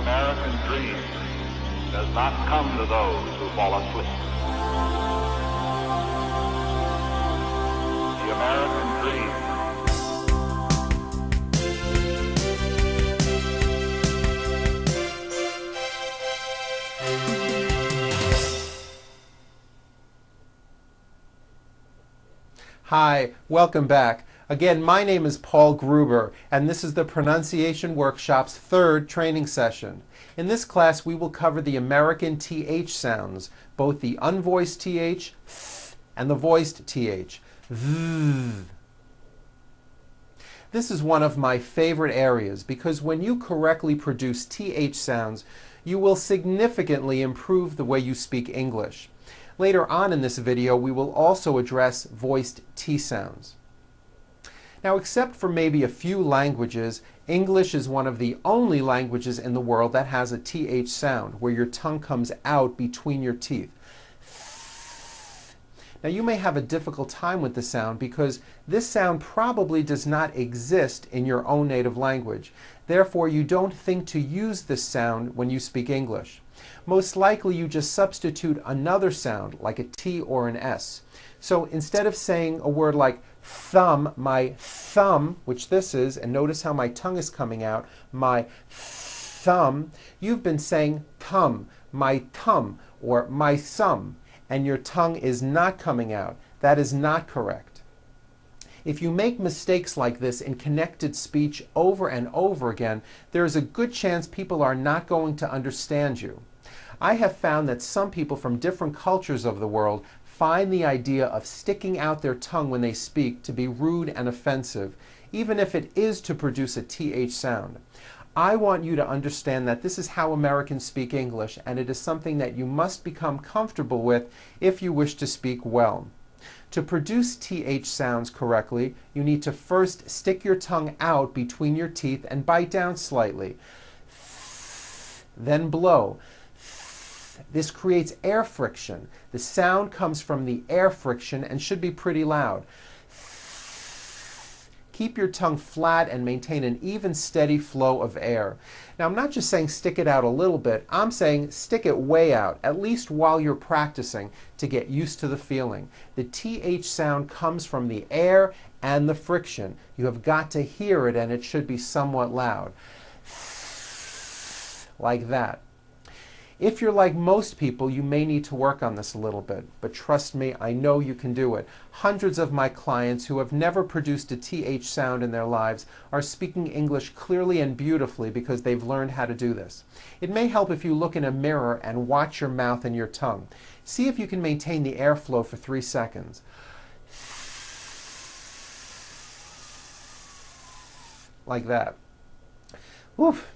American dream does not come to those who fall asleep. The American dream. Hi, welcome back. Again, my name is Paul Gruber, and this is the Pronunciation Workshop's third training session. In this class, we will cover the American TH sounds, both the unvoiced TH, th, and the voiced TH, th. This is one of my favorite areas because when you correctly produce TH sounds, you will significantly improve the way you speak English. Later on in this video, we will also address voiced T sounds. Now, except for maybe a few languages, English is one of the only languages in the world that has a TH sound, where your tongue comes out between your teeth. Now, you may have a difficult time with the sound because this sound probably does not exist in your own native language. Therefore, you don't think to use this sound when you speak English. Most likely, you just substitute another sound, like a T or an S. So instead of saying a word like thumb, my thumb, which this is, and notice how my tongue is coming out, my thumb, you've been saying thumb, my thumb, or my thumb, and your tongue is not coming out. That is not correct. If you make mistakes like this in connected speech over and over again, there is a good chance people are not going to understand you. I have found that some people from different cultures of the world find the idea of sticking out their tongue when they speak to be rude and offensive, even if it is to produce a TH sound. I want you to understand that this is how Americans speak English, and it is something that you must become comfortable with if you wish to speak well. To produce TH sounds correctly, you need to first stick your tongue out between your teeth and bite down slightly. Then blow. This creates air friction. The sound comes from the air friction and should be pretty loud. Keep your tongue flat and maintain an even, steady flow of air. Now, I'm not just saying stick it out a little bit. I'm saying stick it way out, at least while you're practicing, to get used to the feeling. The TH sound comes from the air and the friction. You have got to hear it, and it should be somewhat loud. Like that. If you're like most people, you may need to work on this a little bit, but trust me, I know you can do it. Hundreds of my clients who have never produced a TH sound in their lives are speaking English clearly and beautifully because they've learned how to do this. It may help if you look in a mirror and watch your mouth and your tongue. See if you can maintain the airflow for 3 seconds. Like that. Woof.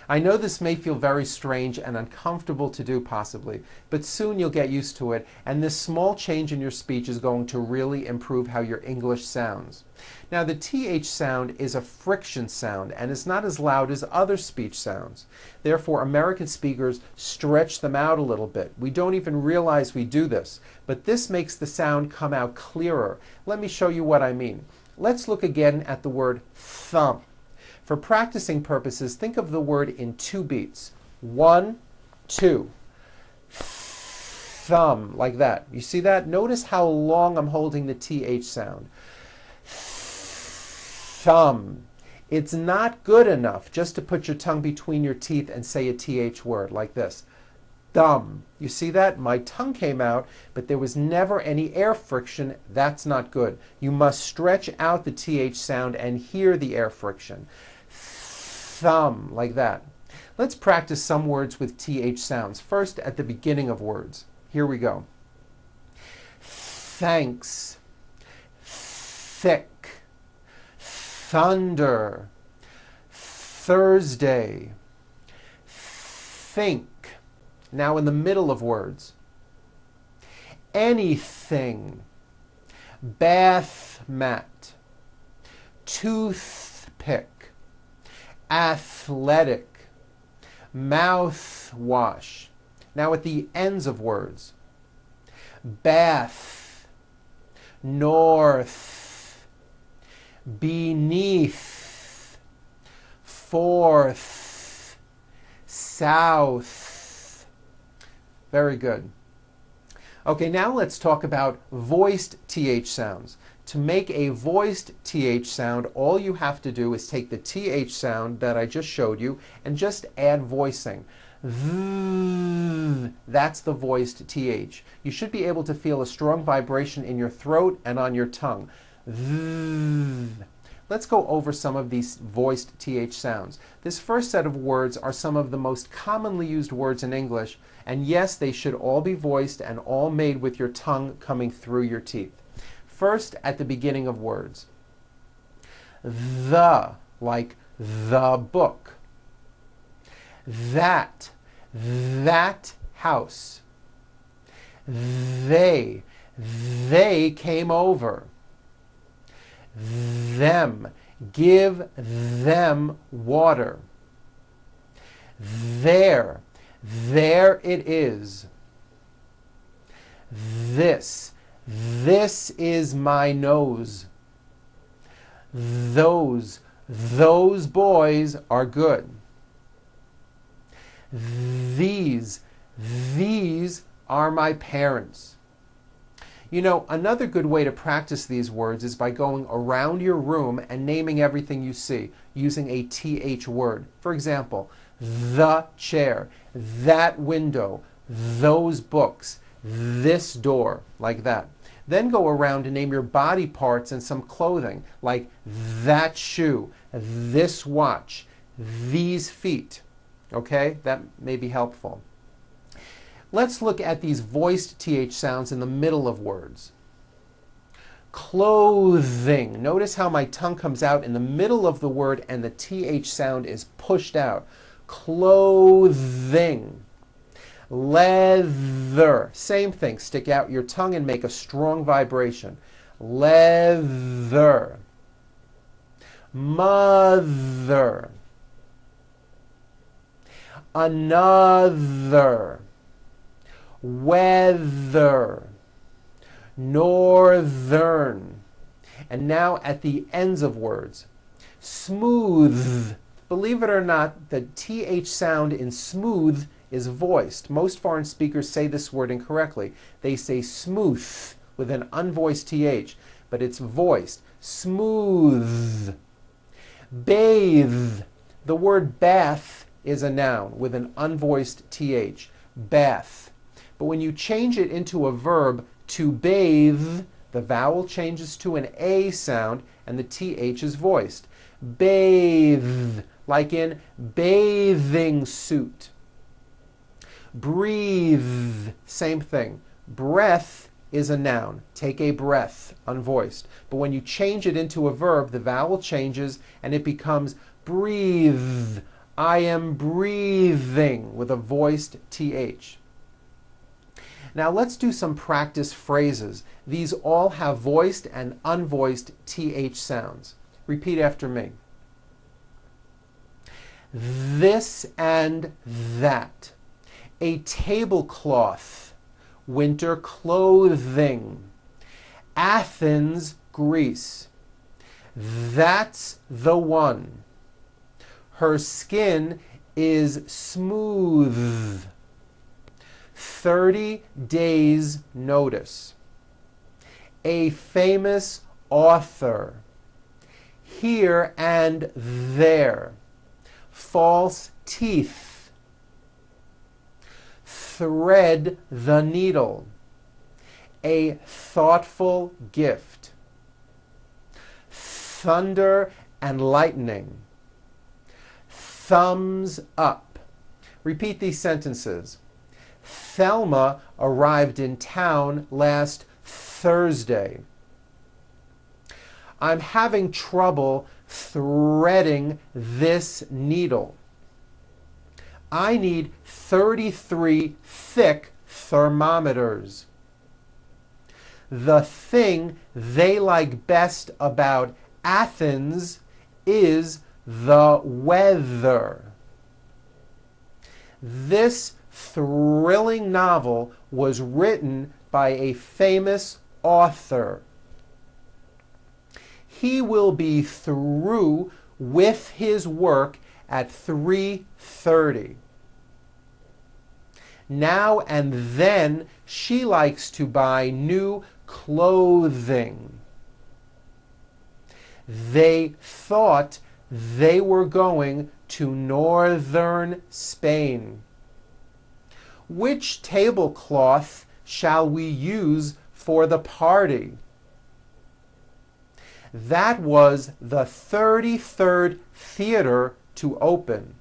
I know this may feel very strange and uncomfortable to do possibly, but soon you'll get used to it, and this small change in your speech is going to really improve how your English sounds. Now, the TH sound is a friction sound and is not as loud as other speech sounds. Therefore, American speakers stretch them out a little bit. We don't even realize we do this, but this makes the sound come out clearer. Let me show you what I mean. Let's look again at the word thumb. For practicing purposes, think of the word in 2 beats. 1, 2. Thumb, like that. You see that? Notice how long I'm holding the TH sound. Thumb. It's not good enough just to put your tongue between your teeth and say a TH word like this. Thumb. You see that? My tongue came out, but there was never any air friction. That's not good. You must stretch out the TH sound and hear the air friction. Thumb, like that. Let's practice some words with TH sounds. First, at the beginning of words. Here we go. Thanks, thick, thunder, Thursday, think. Now in the middle of words. Anything, bath mat, toothpick, athletic, mouthwash. Now at the ends of words. Bath, north, beneath, forth, south. Very good. Okay, now let's talk about voiced TH sounds. To make a voiced TH sound, all you have to do is take the TH sound that I just showed you and just add voicing. That's the voiced TH. You should be able to feel a strong vibration in your throat and on your tongue. Let's go over some of these voiced TH sounds. This first set of words are some of the most commonly used words in English, and yes, they should all be voiced and all made with your tongue coming through your teeth. First, at the beginning of words. The, like the book. That house. They came over. Them, give them water. There it is. This is my nose. Those boys are good. These are my parents. You know, another good way to practice these words is by going around your room and naming everything you see, using a TH word. For example, the chair, that window, those books, this door, like that. Then go around and name your body parts and some clothing, like that shoe, this watch, these feet. Okay, that may be helpful. Let's look at these voiced TH sounds in the middle of words. Clothing. Notice how my tongue comes out in the middle of the word and the TH sound is pushed out. Clothing. Leather. Same thing. Stick out your tongue and make a strong vibration. Leather. Mother. Another. Weather. Northern. And now at the ends of words. Smooth. Believe it or not, the TH sound in smooth is voiced. Most foreign speakers say this word incorrectly. They say smooth with an unvoiced TH, but it's voiced. Smooth. Bathe. The word bath is a noun with an unvoiced TH. Bath. But when you change it into a verb, to bathe, the vowel changes to an A sound and the TH is voiced. Bathe, like in bathing suit. Breathe, same thing. Breath is a noun. Take a breath, unvoiced. But when you change it into a verb, the vowel changes and it becomes breathe. I am breathing with a voiced TH. Now let's do some practice phrases. These all have voiced and unvoiced TH sounds. Repeat after me. This and that. A tablecloth. Winter clothing. Athens, Greece. That's the one. Her skin is smooth. 30 days notice. A famous author. Here and there. False teeth. Thread the needle. A thoughtful gift. Thunder and lightning. Thumbs up. Repeat these sentences. Thelma arrived in town last Thursday. I'm having trouble threading this needle. I need 33 thick thermometers. The thing they like best about Athens is the weather. This thrilling novel was written by a famous author. He will be through with his work at 3:30. Now and then she likes to buy new clothing. They thought they were going to northern Spain. Which tablecloth shall we use for the party? That was the 33rd theater to open.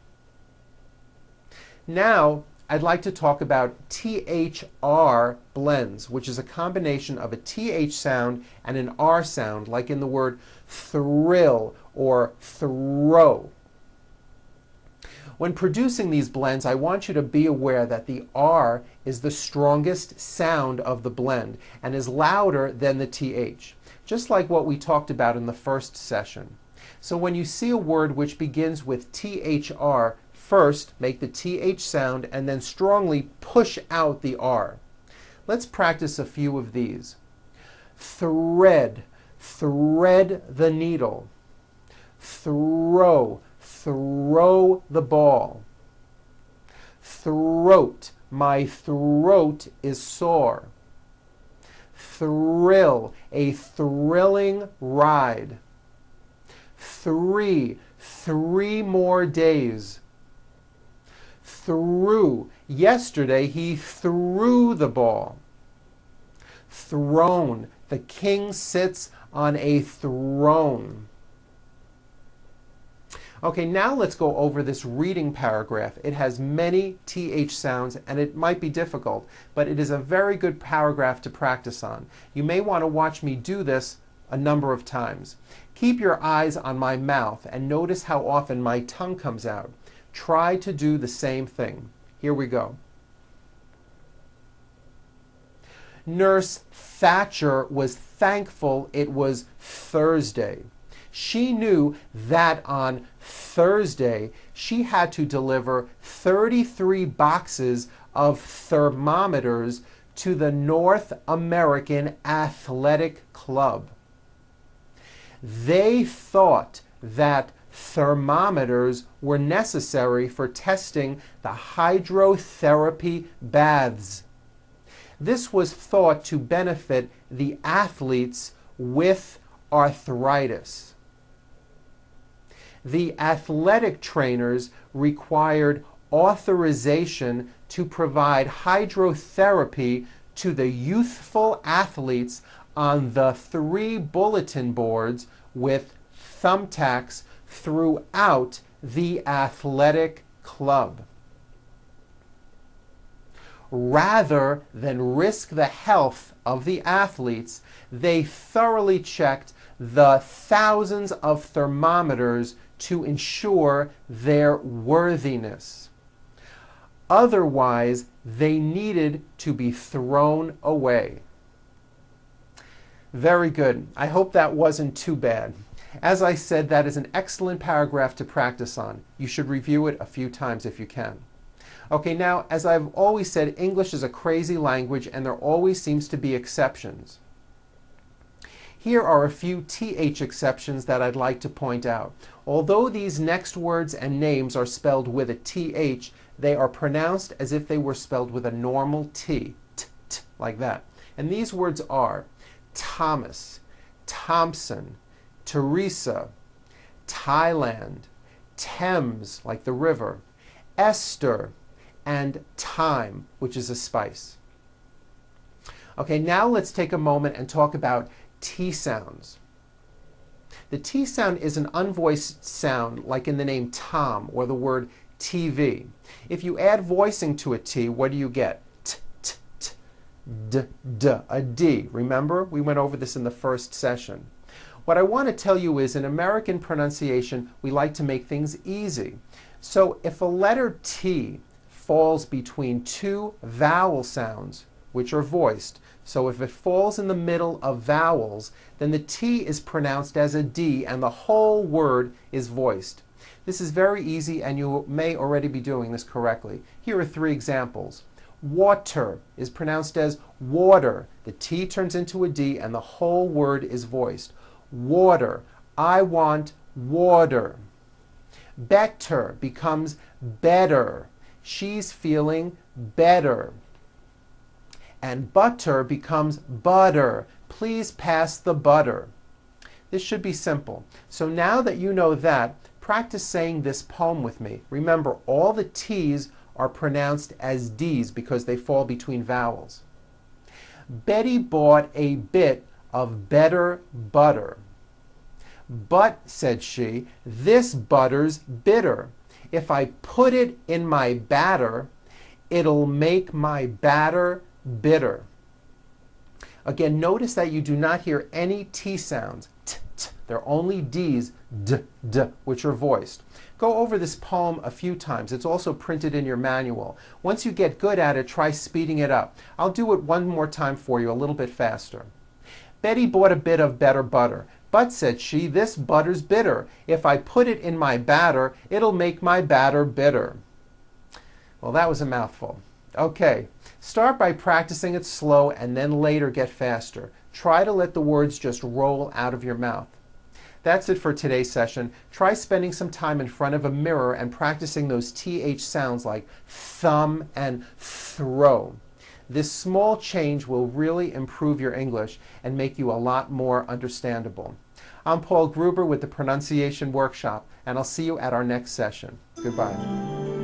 Now, I'd like to talk about THR blends, which is a combination of a TH sound and an R sound, like in the word thrill or throw. When producing these blends, I want you to be aware that the R is the strongest sound of the blend and is louder than the TH, just like what we talked about in the first session. So when you see a word which begins with THR, first make the TH sound and then strongly push out the R. Let's practice a few of these. Thread, thread the needle. Throw, throw the ball. Throat, my throat is sore. Thrill, a thrilling ride. 3 more days. Threw, yesterday he threw the ball. Throne, the king sits on a throne. Okay, now let's go over this reading paragraph. It has many TH sounds and it might be difficult, but it is a very good paragraph to practice on. You may want to watch me do this a number of times. Keep your eyes on my mouth and notice how often my tongue comes out. Try to do the same thing. Here we go. Nurse Thatcher was thankful it was Thursday. She knew that on Thursday she had to deliver 33 boxes of thermometers to the North American Athletic Club. They thought that thermometers were necessary for testing the hydrotherapy baths. This was thought to benefit the athletes with arthritis. The athletic trainers required authorization to provide hydrotherapy to the youthful athletes on the 3 bulletin boards with thumbtacks throughout the athletic club. Rather than risk the health of the athletes, they thoroughly checked the thousands of thermometers to ensure their worthiness. Otherwise, they needed to be thrown away. Very good. I hope that wasn't too bad. As I said, that is an excellent paragraph to practice on. You should review it a few times if you can. Okay, now, as I've always said, English is a crazy language and there always seems to be exceptions. Here are a few TH exceptions that I'd like to point out. Although these next words and names are spelled with a TH, they are pronounced as if they were spelled with a normal T, like that. And these words are Thomas, Thompson, Teresa, Thailand, Thames, like the river, Esther, and thyme, which is a spice. Okay, now let's take a moment and talk about T sounds. The T sound is an unvoiced sound, like in the name Tom or the word TV. If you add voicing to a T, what do you get? T, t, t, d, d, a D. Remember? We went over this in the first session. What I want to tell you is, in American pronunciation, we like to make things easy. So if a letter T falls between 2 vowel sounds, which are voiced, so if it falls in the middle of vowels, then the T is pronounced as a D and the whole word is voiced. This is very easy and you may already be doing this correctly. Here are 3 examples. Water is pronounced as water. The T turns into a D and the whole word is voiced. Water. I want water. Better becomes better. She's feeling better. And butter becomes butter. Please pass the butter. This should be simple. So now that you know that, practice saying this poem with me. Remember, all the T's are pronounced as D's because they fall between vowels. Betty bought a bit of better butter. But, said she, this butter's bitter. If I put it in my batter, it'll make my batter bitter. Again, notice that you do not hear any T sounds. T, t. They're only D's, d, d, which are voiced. Go over this poem a few times. It's also printed in your manual. Once you get good at it, try speeding it up. I'll do it one more time for you, a little bit faster. Betty bought a bit of better butter. But, said she, this butter's bitter. If I put it in my batter, it'll make my batter bitter. Well, that was a mouthful. Okay, start by practicing it slow and then later get faster. Try to let the words just roll out of your mouth. That's it for today's session. Try spending some time in front of a mirror and practicing those TH sounds like thumb and throw. This small change will really improve your English and make you a lot more understandable. I'm Paul Gruber with the Pronunciation Workshop, and I'll see you at our next session. Goodbye.